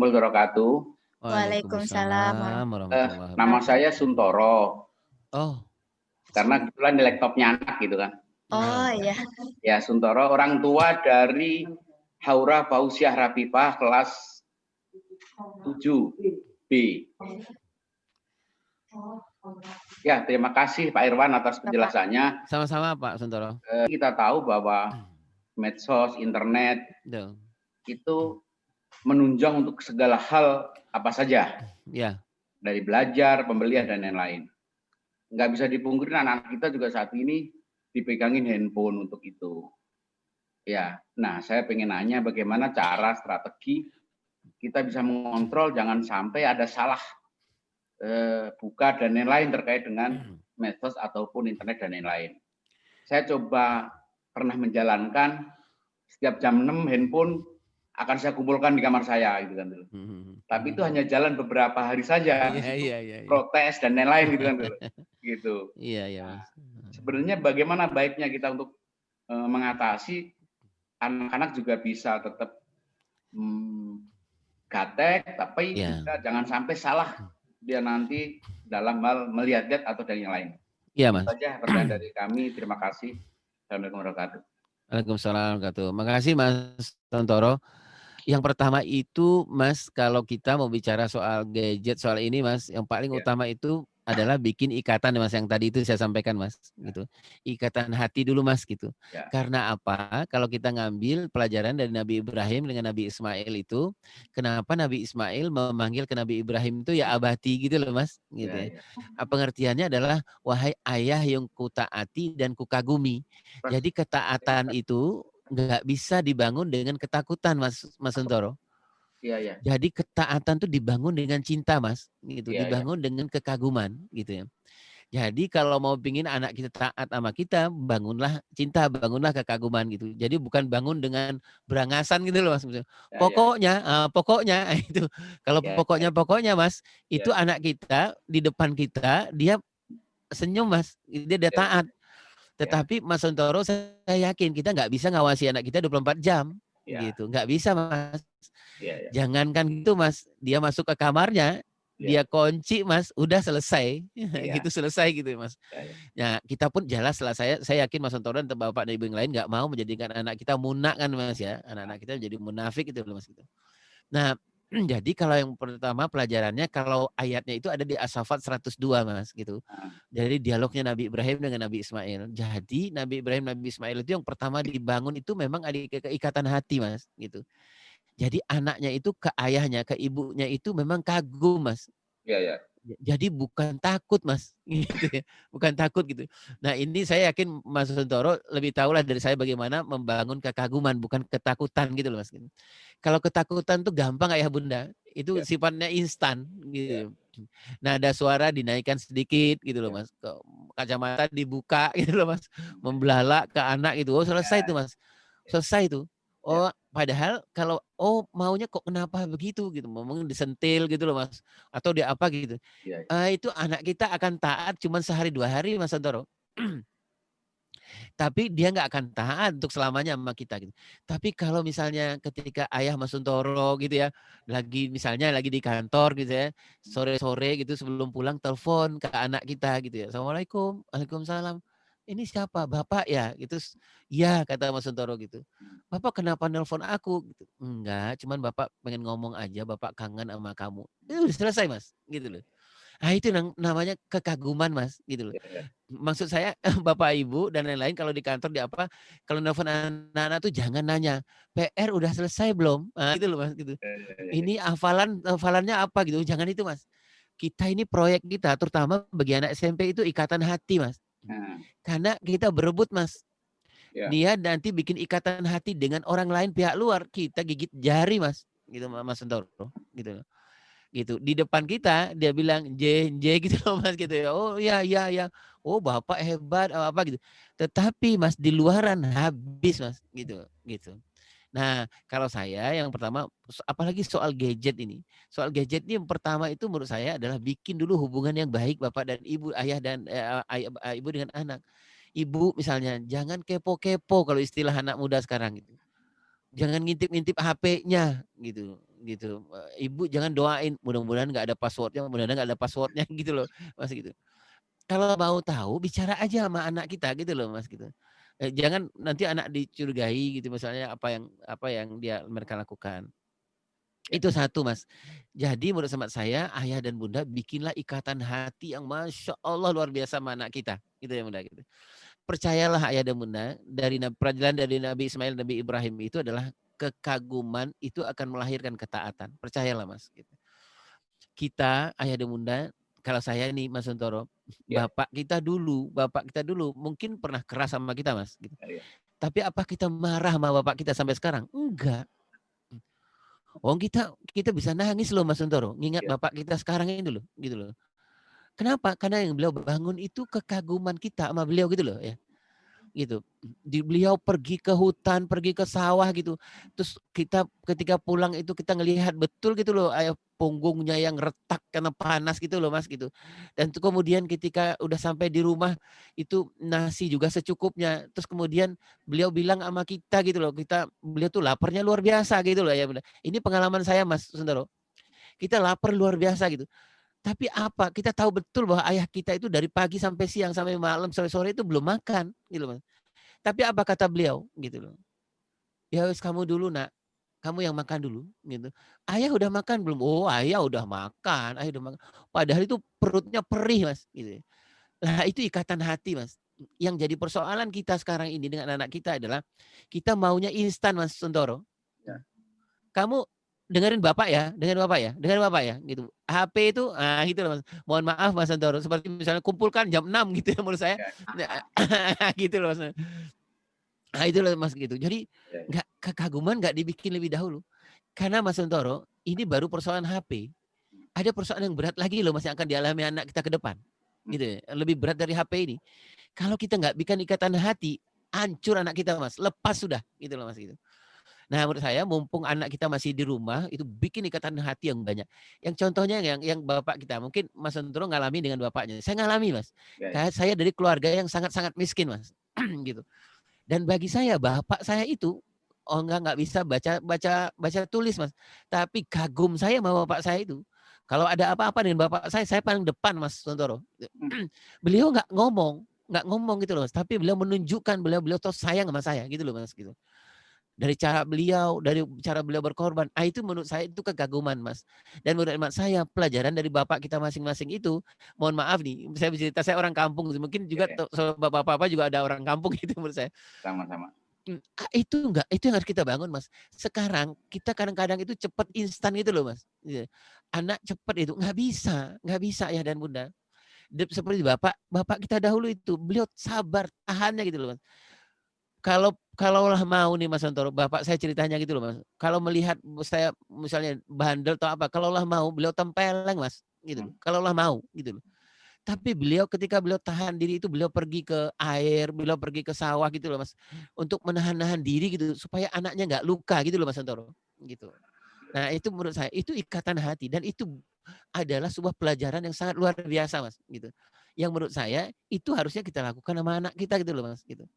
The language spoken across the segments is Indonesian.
warahmatullahi wabarakatuh. Waalaikumsalam Waalaikumsalam warahmatullahi Nama wabarakatuh. saya Suntoro. Oh. Karena kebetulan di laptopnya anak gitu kan. Oh iya. Ya, Suntoro, orang tua dari Haura Fauziah Rapipah kelas 7B. Ya, terima kasih Pak Irwan atas penjelasannya. Sama-sama Pak Suntoro. Kita tahu bahwa medsos, internet itu menunjang untuk segala hal apa saja. Ya. Dari belajar, pembelian, dan lain-lain. Nggak bisa dipungkiri anak-anak kita juga saat ini dipegangin handphone untuk itu. Ya, nah saya pengen nanya bagaimana cara strategi kita bisa mengontrol jangan sampai ada salah buka dan lain-lain terkait dengan medsos ataupun internet dan lain-lain. Saya coba pernah menjalankan setiap jam 6 handphone akan saya kumpulkan di kamar saya gitu kan. Tapi itu hanya jalan beberapa hari saja. Iya. Protes dan lain-lain gitu kan. Gitu. Iya, Mas. Sebenarnya bagaimana baiknya kita untuk mengatasi anak-anak juga bisa tetap gatek, tapi juga jangan sampai salah dia nanti dalam hal melihat atau dan yang lain. Iya, Mas. Itu saja pertanyaan dari kami. Terima kasih. Assalamualaikum warahmatullahi wabarakatuh. Waalaikumsalam warahmatullahi wabarakatuh. Makasih Mas Suntoro. Yang pertama itu Mas, kalau kita mau bicara soal gadget, soal ini Mas, yang paling utama itu adalah bikin ikatan Mas, yang tadi itu saya sampaikan Mas, gitu. Ikatan hati dulu Mas, gitu. Karena apa? Kalau kita ngambil pelajaran dari Nabi Ibrahim dengan Nabi Ismail itu, kenapa Nabi Ismail memanggil ke Nabi Ibrahim itu ya abati gitu loh Mas, gitu ya. Pengertiannya adalah wahai ayah yang kutaati dan kukagumi. Jadi ketaatan itu nggak bisa dibangun dengan ketakutan Mas Suntoro. Iya. Jadi ketaatan tuh dibangun dengan cinta Mas, gitu. Dibangun dengan kekaguman gitu ya. Jadi kalau mau pingin anak kita taat sama kita, bangunlah cinta, bangunlah kekaguman gitu. Jadi bukan bangun dengan berangasan gitu loh Mas. Pokoknya itu. Kalau pokoknya Mas, itu anak kita di depan kita dia senyum Mas, dia taat. Tetapi Mas Suntoro saya yakin kita nggak bisa ngawasi anak kita 24 jam gitu. Nggak bisa Mas. Jangankan gitu Mas, dia masuk ke kamarnya, dia kunci Mas, udah selesai. Gitu selesai gitu Mas. Ya, kita pun jelas lah saya yakin Mas Suntoro dan Bapak dan Ibu yang lain nggak mau menjadikan anak kita munak kan Mas ya. Anak-anak kita jadi munafik gitu Mas gitu. Nah, jadi kalau yang pertama pelajarannya kalau ayatnya itu ada di As-Saffat 102 Mas gitu. Jadi dialognya Nabi Ibrahim dengan Nabi Ismail. Jadi Nabi Ibrahim Nabi Ismail itu yang pertama dibangun itu memang ada keikatan hati Mas gitu. Jadi anaknya itu ke ayahnya, ke ibunya itu memang kagum Mas. Iya. Jadi bukan takut Mas gitu ya. Bukan takut gitu. Nah, ini saya yakin Mas Suntoro lebih tahulah dari saya bagaimana membangun kekaguman bukan ketakutan gitu loh Mas. Kalau ketakutan tuh gampang ayah bunda, itu sifatnya instan gitu. Nah, ada suara dinaikkan sedikit gitu loh Mas. Kacamata dibuka gitu loh Mas. Membelalak ke anak gitu. Oh, selesai tuh Mas. Selesai tuh. Oh, padahal kalau maunya kok kenapa begitu gitu. Ngomong disentil gitu loh Mas. Atau dia apa gitu. Itu anak kita akan taat cuma sehari 2 hari Mas Santoro. Tapi dia nggak akan taat untuk selamanya sama kita gitu. Tapi kalau misalnya ketika ayah Mas Suntoro gitu ya, misalnya lagi di kantor gitu ya, sore-sore gitu sebelum pulang telepon ke anak kita gitu ya. Assalamualaikum, waalaikumsalam. Ini siapa? Bapak ya? Gitu. Iya kata Mas Suntoro gitu. Bapak kenapa nelpon aku? Gitu. Enggak, cuman Bapak pengen ngomong aja, Bapak kangen sama kamu. Itu udah selesai Mas, gitu loh. Ah itu namanya kekaguman Mas, gitu loh. Maksud saya Bapak Ibu dan lain-lain kalau di kantor di apa, kalau nelfon anak-anak tuh jangan nanya, PR udah selesai belum? Nah, gitu loh Mas gitu. Ini hafalannya apa gitu, jangan itu Mas. Kita ini proyek kita terutama bagi anak SMP itu ikatan hati Mas. Karena kita berebut Mas. Dia nanti bikin ikatan hati dengan orang lain pihak luar, kita gigit jari Mas. Gitu Mas Sentoro, gitu. Gitu. Di depan kita dia bilang J gitu loh Mas gitu ya. Oh iya. Oh Bapak hebat apa gitu. Tetapi Mas di luaran habis Mas gitu. Nah, kalau saya yang pertama apalagi soal gadget ini. Soal gadget ini yang pertama itu menurut saya adalah bikin dulu hubungan yang baik Bapak dan Ibu, ayah dan ibu dengan anak. Ibu misalnya jangan kepo-kepo kalau istilah anak muda sekarang gitu. Jangan ngintip-ngintip HP-nya gitu. gitu. Ibu jangan doain mudah-mudahan nggak ada passwordnya, mudah-mudahan nggak ada passwordnya gitu loh, Mas gitu. Kalau mau tahu bicara aja sama anak kita gitu loh, Mas gitu. Jangan nanti anak dicurigai gitu misalnya apa yang mereka lakukan. Itu satu, Mas. Jadi menurut hemat saya ayah dan bunda bikinlah ikatan hati yang masya Allah luar biasa sama anak kita, gitu ya bunda. Gitu. Percayalah ayah dan bunda dari perjalanan dari Nabi Ismail, Nabi Ibrahim itu adalah kekaguman itu akan melahirkan ketaatan. Percayalah Mas. Gitu. Kita ayah dan bunda, kalau saya nih Mas Suntoro, bapak kita dulu mungkin pernah keras sama kita Mas. Gitu. Tapi apa kita marah sama bapak kita sampai sekarang? Enggak. Oh kita bisa nangis loh Mas Suntoro, ngingat bapak kita sekarang ini loh, gitu loh. Kenapa? Karena yang beliau bangun itu kekaguman kita sama beliau gitu loh ya. Gitu. Beliau pergi ke hutan, pergi ke sawah gitu. Terus kita ketika pulang itu kita ngelihat betul gitu loh punggungnya yang retak karena panas gitu loh Mas gitu. Dan kemudian ketika udah sampai di rumah itu nasi juga secukupnya. Terus kemudian beliau bilang sama kita gitu loh, beliau tuh laparnya luar biasa gitu loh ya. Ini pengalaman saya Mas Suntoro. Kita lapar luar biasa gitu. Tapi apa? Kita tahu betul bahwa ayah kita itu dari pagi sampai siang sampai malam sampai sore itu belum makan, gitu loh. Tapi apa kata beliau, gitu loh. Ya wis kamu dulu nak, kamu yang makan dulu, gitu. Ayah udah makan belum? Oh ayah udah makan, ayah udah makan. Padahal itu perutnya perih mas, gitu. Nah itu ikatan hati mas. Yang jadi persoalan kita sekarang ini dengan anak kita adalah kita maunya instan mas Suntoro. Ya. Kamu dengerin bapak ya, gitu. HP itu, gitu loh mas. Mohon maaf mas Santoro, seperti misalnya kumpulkan jam 6 gitu ya menurut saya. Gitu loh mas. Nah itu loh mas gitu. Jadi kekaguman nggak dibikin lebih dahulu. Karena mas Santoro, ini baru persoalan HP. Ada persoalan yang berat lagi loh mas yang akan dialami anak kita ke depan. Gitu ya. Lebih berat dari HP ini. Kalau kita nggak bikin ikatan hati, hancur anak kita mas. Lepas sudah, gitu loh mas gitu. Nah, menurut saya mumpung anak kita masih di rumah itu bikin ikatan hati yang banyak. Yang contohnya yang bapak kita, mungkin Mas Santoro ngalami dengan bapaknya. Saya ngalami, Mas. Saya dari keluarga yang sangat-sangat miskin, Mas. Gitu. Dan bagi saya bapak saya itu enggak bisa baca tulis, Mas. Tapi kagum saya sama bapak saya itu. Kalau ada apa-apa dengan bapak saya paling depan, Mas Santoro. Beliau nggak ngomong gitu loh, Mas. Tapi beliau menunjukkan beliau tuh sayang sama saya gitu loh, Mas gitu. Dari cara beliau berkorban. Itu menurut saya itu kekaguman, Mas. Dan menurut hemat saya pelajaran dari bapak kita masing-masing itu, mohon maaf nih, saya cerita saya orang kampung, mungkin juga bapak-bapak juga ada orang kampung gitu menurut saya. Sama-sama. Itu yang harus kita bangun, Mas. Sekarang kita kadang-kadang itu cepat instan gitu loh, Mas. Anak cepat itu nggak bisa ya dan bunda. Seperti bapak kita dahulu itu, beliau sabar tahannya gitu loh, Mas. Kalaulah mau nih Mas Santoro, bapak saya ceritanya gitu loh Mas. Kalau melihat saya misalnya bandel atau apa, kalaulah mau beliau tempeleng Mas, gitu. Kalaulah mau gitu loh. Tapi ketika beliau tahan diri itu beliau pergi ke air, beliau pergi ke sawah gitu loh Mas. Untuk menahan diri gitu supaya anaknya nggak luka gitu loh Mas Santoro, gitu. Nah, itu menurut saya itu ikatan hati dan itu adalah sebuah pelajaran yang sangat luar biasa Mas, gitu. Yang menurut saya itu harusnya kita lakukan sama anak kita gitu loh Mas, gitu.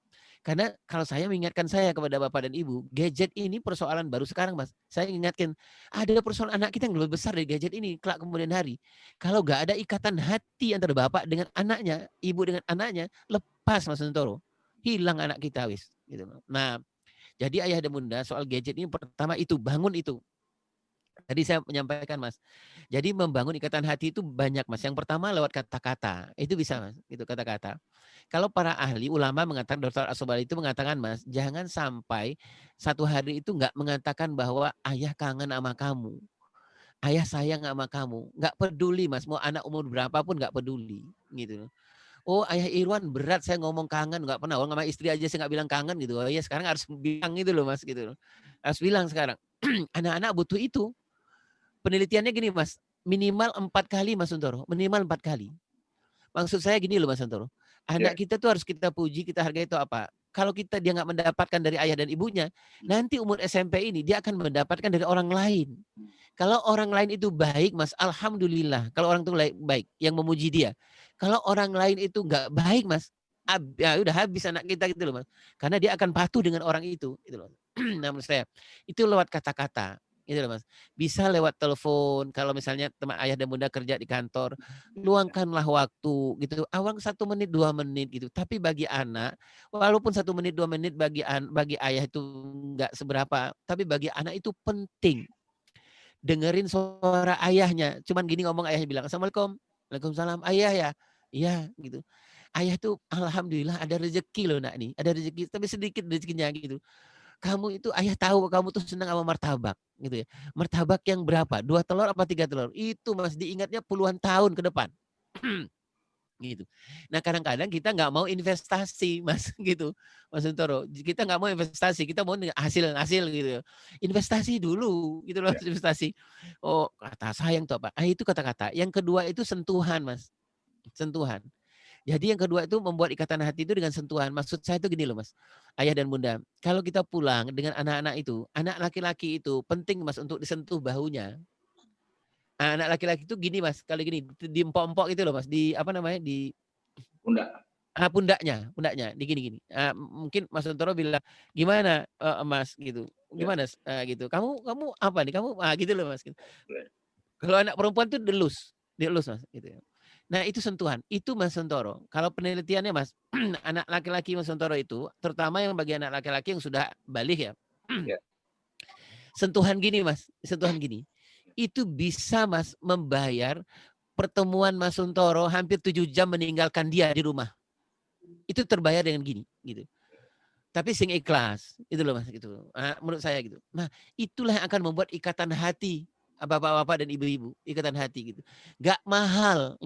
Karena kalau saya mengingatkan saya kepada Bapak dan Ibu, gadget ini persoalan baru sekarang, Mas. Saya ingatkan, ada persoalan anak kita yang lebih besar dari gadget ini kelak kemudian hari. Kalau nggak ada ikatan hati antara Bapak dengan anaknya, Ibu dengan anaknya, lepas Mas Santoro. Hilang anak kita, wis. Gitu. Nah, jadi ayah dan bunda soal gadget ini pertama itu, bangun itu. Tadi saya menyampaikan Mas. Jadi membangun ikatan hati itu banyak Mas. Yang pertama lewat kata-kata. Itu bisa Mas, itu kata-kata. Kalau para ahli ulama mengatakan, Dr. Asobal itu mengatakan Mas, jangan sampai satu hari itu nggak mengatakan bahwa ayah kangen sama kamu. Ayah sayang sama kamu. Nggak peduli Mas, mau anak umur berapapun nggak peduli. Gitu. Oh ayah Irwan berat saya ngomong kangen. Nggak pernah. Sama istri aja saya nggak bilang kangen gitu. Oh iya sekarang harus bilang gitu loh Mas. Gitu. Harus bilang sekarang. Anak-anak butuh itu. Penelitiannya gini Mas, minimal 4 kali Mas Suntoro, minimal 4 kali. Maksud saya gini loh Mas Suntoro, anak kita tuh harus kita puji, kita hargai itu apa? Kalau dia nggak mendapatkan dari ayah dan ibunya, nanti umur SMP ini dia akan mendapatkan dari orang lain. Kalau orang lain itu baik Mas, alhamdulillah. Kalau orang itu baik, yang memuji dia. Kalau orang lain itu nggak baik Mas, ya udah habis anak kita gitu loh Mas. Karena dia akan patuh dengan orang itu, gitu loh. Nah menurut saya, itu lewat kata-kata. Gitu loh Mas. Bisa lewat telepon, kalau misalnya teman ayah dan bunda kerja di kantor, luangkanlah waktu gitu. Awang 1 menit, 2 menit gitu. Tapi bagi anak, walaupun 1 menit, 2 menit bagi ayah itu nggak seberapa, tapi bagi anak itu penting. Dengerin suara ayahnya. Cuman gini ngomong ayahnya bilang, "Assalamualaikum." "Waalaikumsalam." "Ayah ya?" "Iya," gitu. Ayah tuh alhamdulillah ada rezeki loh nak nih, ada rezeki tapi sedikit rezekinya gitu. Kamu itu ayah tahu kamu tuh senang sama martabak gitu ya. Martabak yang berapa? 2 telur apa 3 telur? Itu Mas diingatnya puluhan tahun ke depan. Gitu. Nah kadang-kadang kita nggak mau investasi Mas gitu, Mas Untoro. Kita nggak mau investasi, kita mau hasil-hasil gitu ya. Investasi dulu gitu loh, Ya. investasi. Oh kata sayang tuh apa, itu kata-kata. Yang kedua itu sentuhan Mas, sentuhan. Jadi yang kedua itu membuat ikatan hati itu dengan sentuhan. Maksud saya itu gini loh Mas, ayah dan bunda, kalau kita pulang dengan anak-anak itu, anak laki-laki itu penting Mas untuk disentuh bahunya. Anak laki-laki itu gini Mas, kalau gini, di empok-empok itu loh Mas, di apa namanya, di Bunda. pundaknya, di gini-gini. Mungkin Mas Untoro bilang, "Gimana, Mas?" Gitu. Ya. "Gimana?" Gitu. "Kamu kamu apa nih? Kamu" gitu loh Mas, gitu. Kalau anak perempuan tuh dielus Mas, gitu ya. Nah itu sentuhan, itu Mas Santoro. Kalau penelitiannya Mas, anak laki-laki Mas Santoro itu, terutama yang bagi anak laki-laki yang sudah balik ya, Ya. sentuhan gini Mas, sentuhan gini, itu bisa Mas membayar pertemuan Mas Santoro hampir 7 jam meninggalkan dia di rumah. Itu terbayar dengan gini, gitu. Tapi sing ikhlas, itu loh Mas, gitu. Menurut saya gitu. Nah, itulah yang akan membuat ikatan hati bapak-bapak dan ibu-ibu, ikatan hati gitu. Nggak mahal.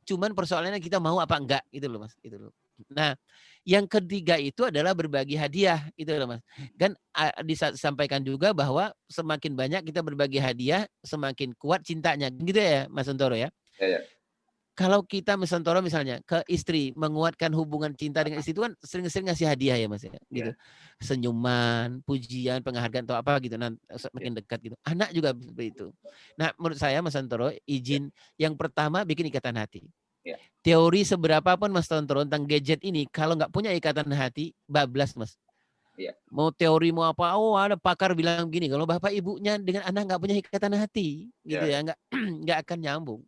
Cuman persoalannya kita mau apa enggak gitu loh Mas, gitu loh. Nah, yang ketiga itu adalah berbagi hadiah gitu loh Mas. Kan disampaikan juga bahwa semakin banyak kita berbagi hadiah, semakin kuat cintanya. Gitu ya Mas Santoro ya? Ya, ya. Kalau kita Santoro misalnya ke istri, menguatkan hubungan cinta dengan istri itu kan sering-sering ngasih hadiah ya Mas ya, gitu. Ya. Senyuman, pujian, penghargaan atau apa gitu, Ya. makin dekat gitu. Anak juga seperti itu. Nah menurut saya Mas Santoro, Ya. izin yang pertama bikin ikatan hati. Ya. Teori seberapa pun Mas Santoro tentang gadget ini, kalau nggak punya ikatan hati, bablas Mas. Ya. Mau teori mau apa, oh ada pakar bilang gini, kalau bapak ibunya dengan anak nggak punya ikatan hati, gitu Ya. ya, nggak akan nyambung.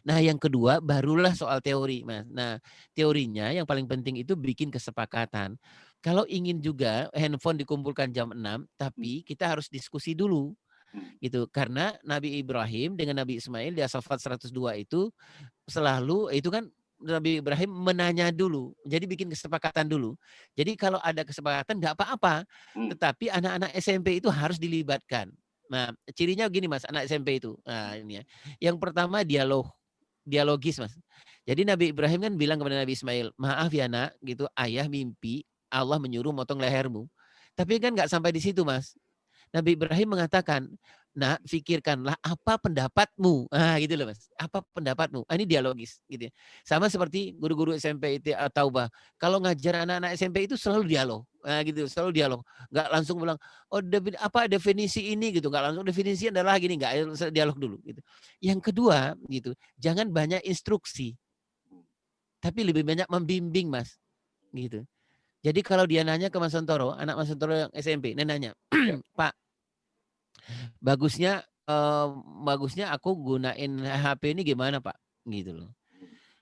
Nah, yang kedua barulah soal teori, Mas. Nah, teorinya yang paling penting itu bikin kesepakatan. Kalau ingin juga handphone dikumpulkan jam 6, tapi kita harus diskusi dulu gitu. Karena Nabi Ibrahim dengan Nabi Ismail di As-Saffat 102 itu selalu itu kan Nabi Ibrahim menanya dulu. Jadi bikin kesepakatan dulu. Jadi kalau ada kesepakatan nggak apa-apa, tetapi anak-anak SMP itu harus dilibatkan. Nah, cirinya gini Mas, anak SMP itu. Nah, ini ya. Yang pertama dialogis Mas. Jadi Nabi Ibrahim kan bilang kepada Nabi Ismail, "Maaf ya nak, gitu, ayah mimpi Allah menyuruh motong lehermu." Tapi kan nggak sampai di situ Mas. Nabi Ibrahim mengatakan, "Nak, pikirkanlah apa pendapatmu." Gitu loh Mas. Apa pendapatmu? Ini dialogis gitu ya. Sama seperti guru-guru SMP itu atau kalau ngajar anak-anak SMP itu selalu dialog. Gitu, selalu dialog. Nggak langsung bilang, "Oh, apa definisi ini?" gitu. Nggak langsung definisi adalah gini, nggak dialog dulu gitu. Yang kedua gitu, jangan banyak instruksi, tapi lebih banyak membimbing Mas, gitu. Jadi kalau dia nanya ke Mas Santoro, anak Mas Santoro yang SMP, dia nanya, Ya. "Pak, Bagusnya, bagusnya aku gunain HP ini gimana, Pak?" Gitu loh.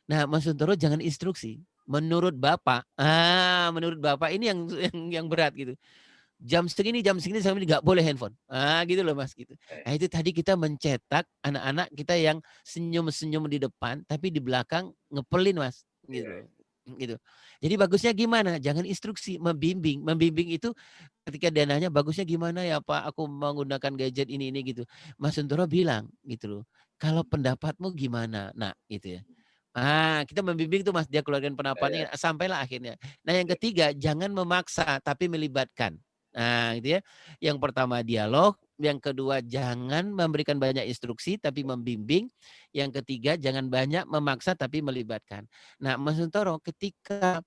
Nah, Mas Suntoro jangan instruksi. Menurut Bapak ini yang berat gitu. Jam segini sampai nggak boleh handphone. Gitu loh Mas gitu. Nah, itu tadi kita mencetak anak-anak kita yang senyum-senyum di depan, tapi di belakang ngepelin Mas, gitu Ya. loh. Gitu. Jadi bagusnya gimana? Jangan instruksi, membimbing. Membimbing itu ketika dia nanya, "Bagusnya gimana ya Pak, aku menggunakan gadget ini," gitu. Mas Suntoro bilang gitu loh, "Kalau pendapatmu gimana?" Nah, gitu ya. Kita membimbing tuh Mas, dia keluarkan Ya. Ya. pendapatnya sampailah akhirnya. Nah, yang Ya. ketiga, jangan memaksa tapi melibatkan. Nah, gitu ya. Yang pertama dialog, yang kedua jangan memberikan banyak instruksi tapi membimbing, yang ketiga jangan banyak memaksa tapi melibatkan. Nah, Mas Suntoro, ketika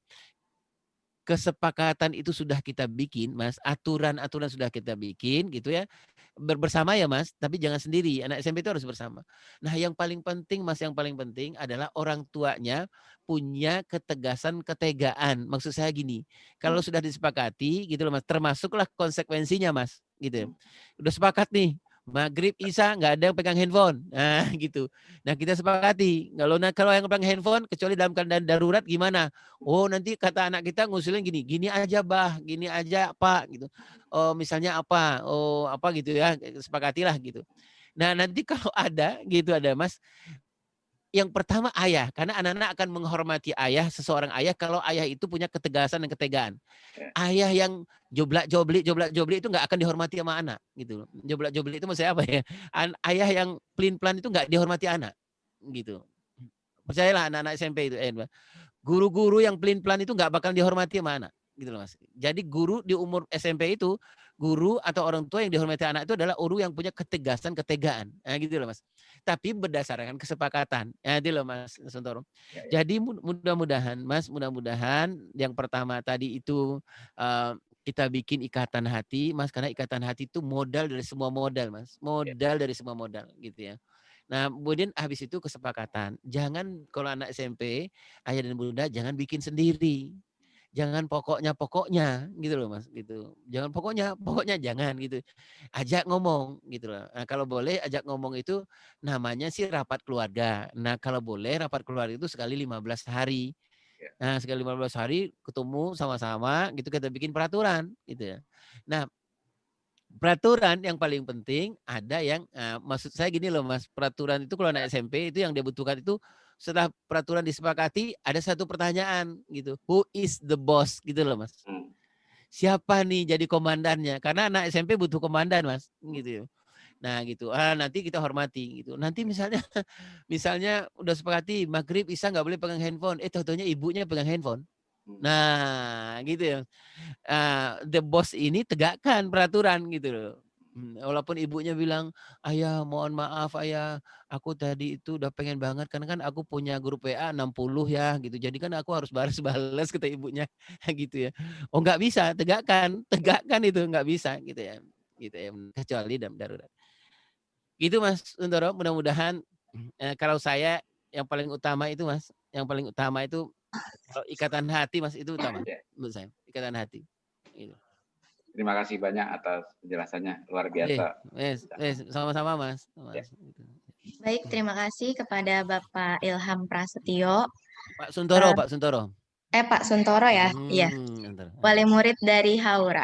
kesepakatan itu sudah kita bikin, Mas, aturan-aturan sudah kita bikin gitu ya. Bersama ya, Mas, tapi jangan sendiri. Anak SMP itu harus bersama. Nah, yang paling penting, Mas, yang paling penting adalah orang tuanya punya ketegasan, ketegaan. Maksud saya gini, kalau sudah disepakati gitu loh, Mas, termasuklah konsekuensinya, Mas. gitu ya. Udah sepakat nih, maghrib, isya nggak ada yang pegang handphone. Nah gitu. Nah kita sepakati, kalau yang pegang handphone, kecuali dalam keadaan darurat gimana? Oh nanti kata anak kita ngusulin gini, gini aja bah, gini aja pak gitu. Oh misalnya apa, oh apa gitu ya, sepakatilah gitu. Nah nanti kalau ada gitu ada mas, yang pertama ayah, karena anak-anak akan menghormati ayah, seseorang ayah kalau ayah itu punya ketegasan dan ketegaan. Ayah yang joblak-joblik itu nggak akan dihormati sama anak gitu. Joblak-joblik itu maksudnya apa ya? Ayah yang pelin-pelan itu nggak dihormati anak gitu. Percayalah anak-anak SMP itu, guru-guru yang pelin-pelan itu nggak bakal dihormati sama anak gitu loh mas. Jadi guru di umur SMP itu, guru atau orang tua yang dihormati anak itu adalah guru yang punya ketegasan, ketegaan. Nah, gitu loh mas. Tapi berdasarkan kesepakatan. Nah, itu loh mas Suntoro. Jadi mudah-mudahan mas, mudah-mudahan yang pertama tadi itu kita bikin ikatan hati mas, karena ikatan hati itu modal dari semua modal mas. Modal dari semua modal gitu ya. Nah, kemudian habis itu kesepakatan. Jangan kalau anak SMP, ayah dan bunda jangan bikin sendiri. Jangan pokoknya gitu loh mas gitu. Jangan pokoknya jangan gitu. Ajak ngomong gitu loh. Nah, kalau boleh ajak ngomong itu namanya sih rapat keluarga. Nah kalau boleh rapat keluarga itu sekali 15 hari. Nah sekali 15 hari ketemu sama-sama gitu kita bikin peraturan gitu ya. Nah peraturan yang paling penting ada yang maksud saya gini loh mas, peraturan itu kalau anak SMP itu yang dia butuhkan itu setelah peraturan disepakati ada satu pertanyaan gitu, who is the boss gitu loh mas. Siapa nih jadi komandannya? Karena anak SMP butuh komandan mas, gitu. Nah gitu, nanti kita hormati gitu. Nanti misalnya udah sepakati maghrib isya nggak boleh pegang handphone, tahu-taunya ibunya pegang handphone. Nah gitu ya. The boss ini tegakkan peraturan gitu loh. Walaupun ibunya bilang, ayah mohon maaf ayah, aku tadi itu udah pengen banget karena kan aku punya grup WA 60 ya gitu. Jadi kan aku harus balas kata ibunya gitu ya. Oh nggak bisa, tegakkan itu nggak bisa gitu ya. Gitu ya, kecuali dalam darurat. Gitu Mas Untoro, mudah-mudahan kalau saya yang paling utama itu Mas, yang paling utama itu kalau ikatan hati Mas itu utama menurut saya, ikatan hati. Gitu. Terima kasih banyak atas penjelasannya, luar biasa. Sama-sama Mas. Baik, terima kasih kepada Bapak Ilham Prasetyo. Pak Suntoro. Pak Suntoro ya? Iya. Wali murid dari Haura.